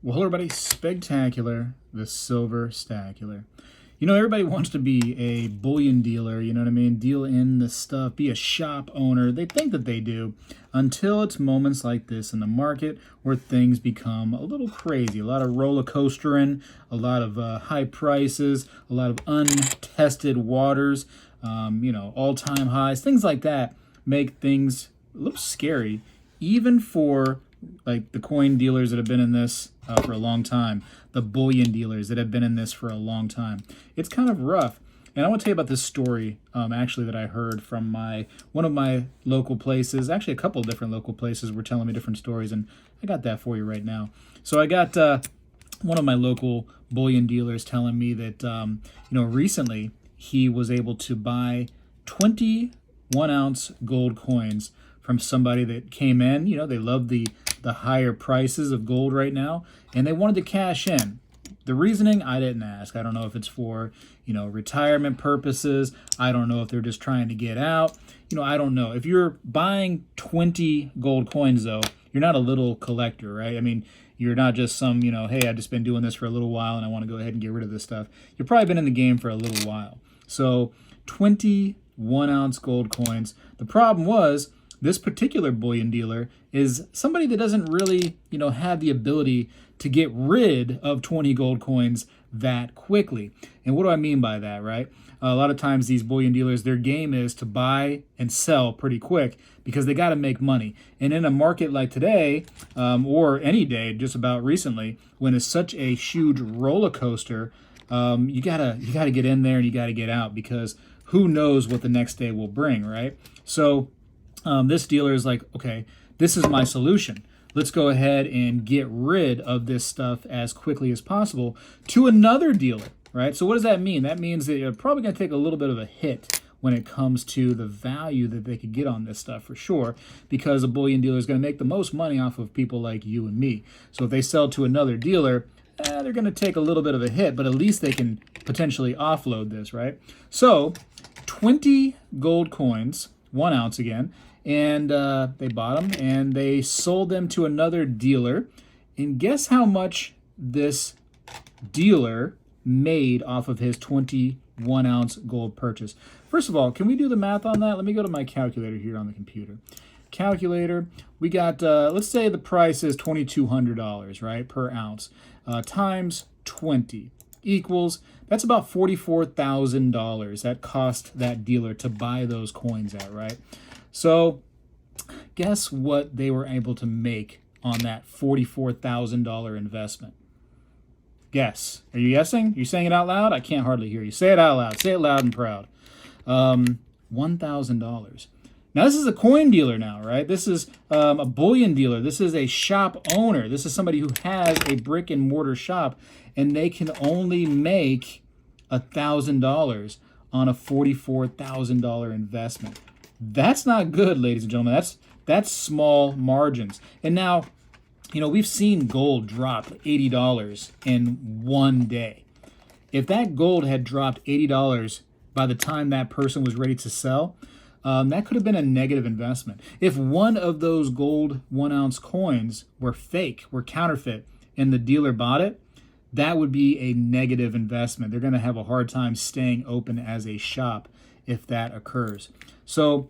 Well, hello everybody, Spegtacular, the Silver Stacular. You know, everybody wants to be a bullion dealer, you know what I mean? Deal in the stuff, be a shop owner. They think that they do until it's moments like this in the market where things become a little crazy. A lot of roller coastering, a lot of high prices, a lot of untested waters, all-time highs, things like that make things a little scary, even for like the coin dealers that have been in this for a long time, the bullion dealers that have been in this for a long time. It's kind of rough. And I want to tell you about this story actually that I heard from one of my local places. Actually, a couple of different local places were telling me different stories, and I got that for you right now. So I got one of my local bullion dealers telling me that recently he was able to buy 21-ounce gold coins from somebody that came in. You know, they love the higher prices of gold right now, and they wanted to cash in. The reasoning, I didn't ask. I don't know if it's for, retirement purposes. I don't know if they're just trying to get out. I don't know. If you're buying 20 gold coins, though, you're not a little collector, right? I mean, you're not just some, hey, I've just been doing this for a little while and I want to go ahead and get rid of this stuff. You've probably been in the game for a little while. So 21-ounce gold coins. The problem was, this particular bullion dealer is somebody that doesn't really, have the ability to get rid of 20 gold coins that quickly. And what do I mean by that, right? A lot of times these bullion dealers, their game is to buy and sell pretty quick because they got to make money. And in a market like today, or any day, just about recently, when it's such a huge roller coaster, you gotta get in there and you gotta get out, because who knows what the next day will bring, right? So this dealer is like, okay, this is my solution. Let's go ahead and get rid of this stuff as quickly as possible to another dealer, right? So what does that mean? That means that you're probably going to take a little bit of a hit when it comes to the value that they could get on this stuff, for sure, because a bullion dealer is going to make the most money off of people like you and me. So if they sell to another dealer, they're going to take a little bit of a hit, but at least they can potentially offload this, right? So 20 gold coins, 1 ounce again, and they bought them and they sold them to another dealer. And guess how much this dealer made off of his 21-ounce gold purchase? First of all, can we do the math on that? Let me go to my calculator here on the computer. Calculator, we got, let's say the price is $2,200, right, per ounce, times 20 equals, that's about $44,000 that cost that dealer to buy those coins at, right? So guess what they were able to make on that $44,000 investment? Guess. Are you guessing? Are you saying it out loud? I can't hardly hear you. Say it out loud. Say it loud and proud. $1,000. Now, this is a coin dealer now, right? This is a bullion dealer. This is a shop owner. This is somebody who has a brick and mortar shop, and they can only make $1,000 on a $44,000 investment. That's not good, ladies and gentlemen. That's small margins. And now, we've seen gold drop $80 in one day. If that gold had dropped $80 by the time that person was ready to sell, that could have been a negative investment. If one of those gold 1-ounce coins were fake, were counterfeit, and the dealer bought it, that would be a negative investment. They're going to have a hard time staying open as a shop if that occurs. So,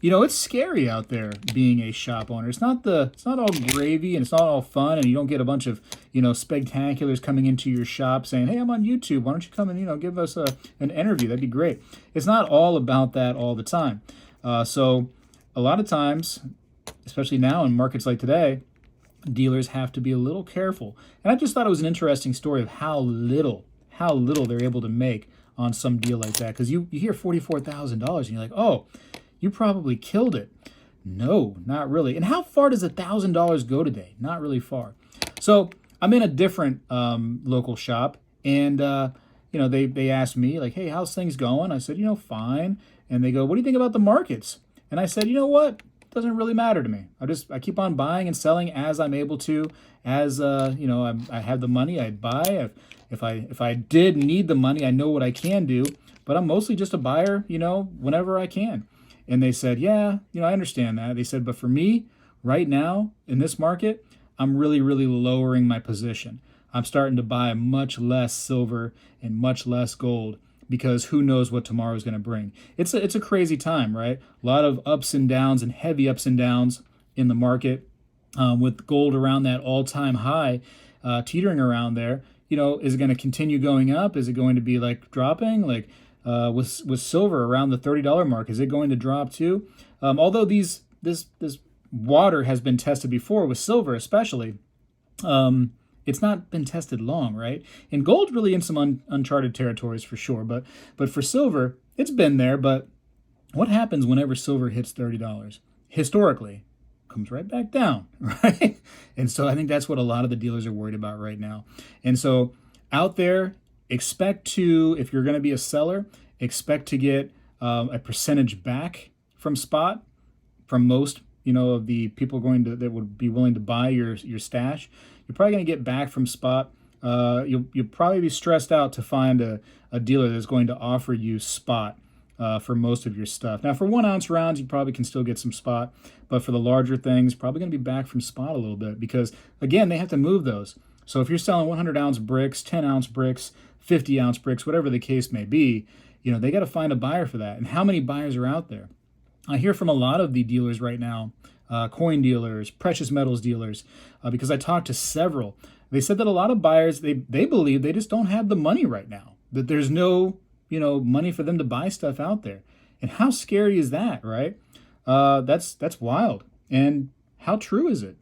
it's scary out there being a shop owner. It's not all gravy and it's not all fun, and you don't get a bunch of, spectaculars coming into your shop saying, hey, I'm on YouTube. Why don't you come and, give us an interview? That'd be great. It's not all about that all the time. So a lot of times, especially now in markets like today, dealers have to be a little careful. And I just thought it was an interesting story of how little they're able to make on some deal like that. Because you hear $44,000 and you're like, oh, you probably killed it. No, not really. And how far does $1,000 go today? Not really far. So I'm in a different local shop, and they asked me, like, hey, how's things going? I said, fine. And they go, what do you think about the markets? And I said, you know what? It doesn't really matter to me. I keep on buying and selling as I'm able to. As I have the money, I buy. If I did need the money, I know what I can do. But I'm mostly just a buyer, whenever I can. And they said, yeah, I understand that. They said, but for me, right now, in this market, I'm really, really lowering my position. I'm starting to buy much less silver and much less gold because who knows what tomorrow is going to bring. It's a crazy time, right? A lot of ups and downs and heavy ups and downs in the market, with gold around that all-time high, teetering around there. You know, is it going to continue going up? Is it going to be like dropping? Like with silver around the $30 mark, is it going to drop too? Although this water has been tested before with silver, especially. It's not been tested long, right? And gold's really in some uncharted territories for sure, but for silver, it's been there. But what happens whenever silver hits $30? Historically, comes right back down, right? And so I think that's what a lot of the dealers are worried about right now. And so out there, expect to, if you're going to be a seller, expect to get a percentage back from spot from most, of the people that would be willing to buy your stash. You're probably going to get back from spot. You'll probably be stressed out to find a dealer that's going to offer you spot for most of your stuff. Now, for 1 ounce rounds, you probably can still get some spot, but for the larger things, probably going to be back from spot a little bit because, again, they have to move those. So if you're selling 100-ounce bricks, 10-ounce bricks, 50-ounce bricks, whatever the case may be, they got to find a buyer for that. And how many buyers are out there? I hear from a lot of the dealers right now, coin dealers, precious metals dealers, because I talked to several. They said that a lot of buyers, they believe they just don't have the money right now, that there's no, money for them to buy stuff out there. And how scary is that, right? That's wild. And how true is it?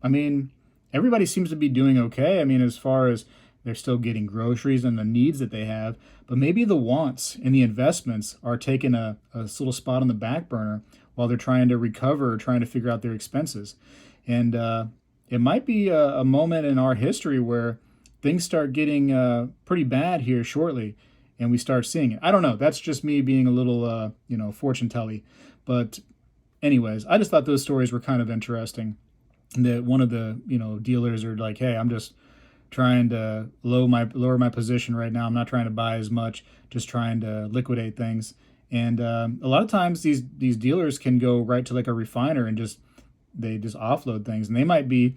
I mean, everybody seems to be doing okay. I mean, as far as they're still getting groceries and the needs that they have, but maybe the wants and the investments are taking a little spot on the back burner while they're trying to recover or trying to figure out their expenses. And it might be a moment in our history where things start getting pretty bad here shortly, and we start seeing it. I don't know. That's just me being a little, fortune telly. But anyways, I just thought those stories were kind of interesting. That one of the, dealers are like, hey, I'm just trying to lower my position right now. I'm not trying to buy as much, just trying to liquidate things. And a lot of times these dealers can go right to like a refiner and they just offload things. And they might be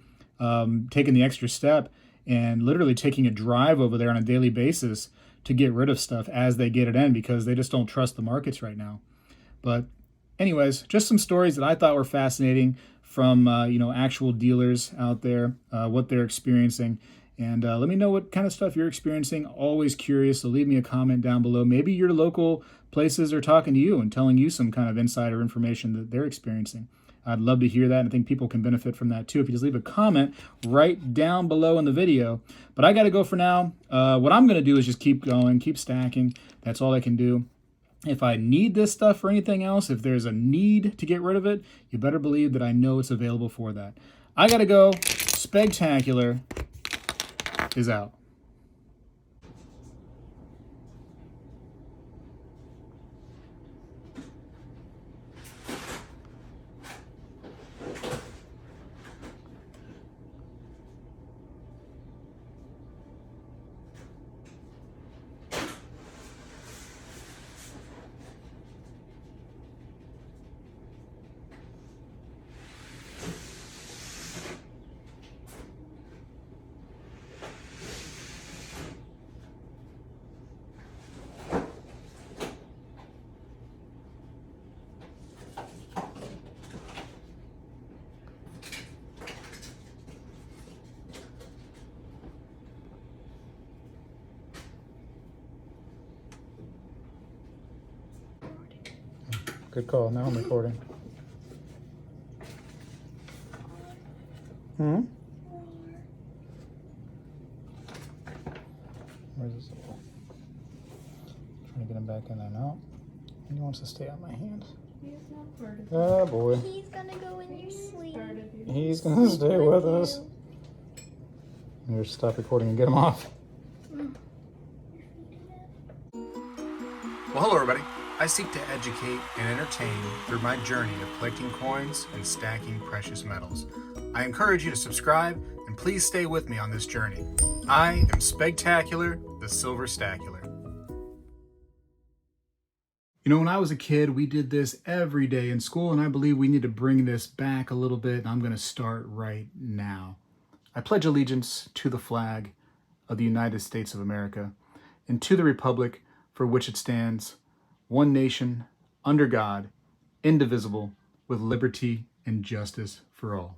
taking the extra step and literally taking a drive over there on a daily basis to get rid of stuff as they get it in because they just don't trust the markets right now. But anyways, just some stories that I thought were fascinating from actual dealers out there, what they're experiencing. And let me know what kind of stuff you're experiencing. Always curious, so leave me a comment down below. Maybe your local places are talking to you and telling you some kind of insider information that they're experiencing. I'd love to hear that, and I think people can benefit from that too if you just leave a comment right down below in the video. But I got to go for now. What I'm going to do is just keep going, keep stacking. That's all I can do. If I need this stuff for anything else, if there's a need to get rid of it, you better believe that I know it's available for that. I got to go. Spegtacular is out. Good call. Now I'm recording. Where's this? Trying to get him back in there now. And he wants to stay on my hand. Oh boy. He's gonna go in your sleep. He's gonna stay with us. Here, stop recording and get him off. Well, hello everybody. I seek to educate and entertain through my journey of collecting coins and stacking precious metals. I encourage you to subscribe and please stay with me on this journey. I am Spegtacular, the Silver Stacular. When I was a kid, we did this every day in school, and I believe we need to bring this back a little bit, and I'm going to start right now. I pledge allegiance to the flag of the United States of America and to the republic for which it stands, one nation, under God, indivisible, with liberty and justice for all.